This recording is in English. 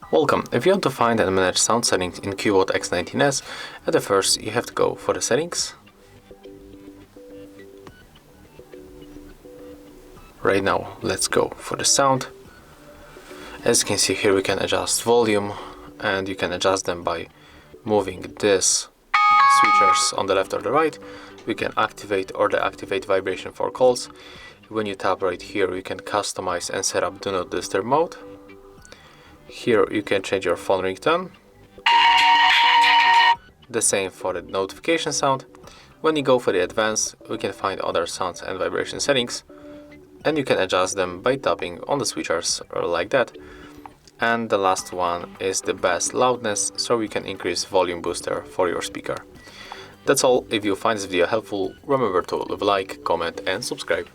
Welcome! If you want to find and manage sound settings in Cubot X19s, at the first you have to go for the settings. Right now, let's go for the sound. As you can see here, we can adjust volume, and you can adjust them by moving this switchers on the left or the right. We can activate or deactivate vibration for calls. When you tap right here, you can customize and set up Do Not Disturb mode. Here you can change your phone ringtone. The same for the notification sound. When you go for the advanced, we can find other sounds and vibration settings, and you can adjust them by tapping on the switchers or like that. And the last one is the bass loudness, so we can increase volume booster for your speaker. That's all. If you find this video helpful, remember to leave a like, comment and subscribe.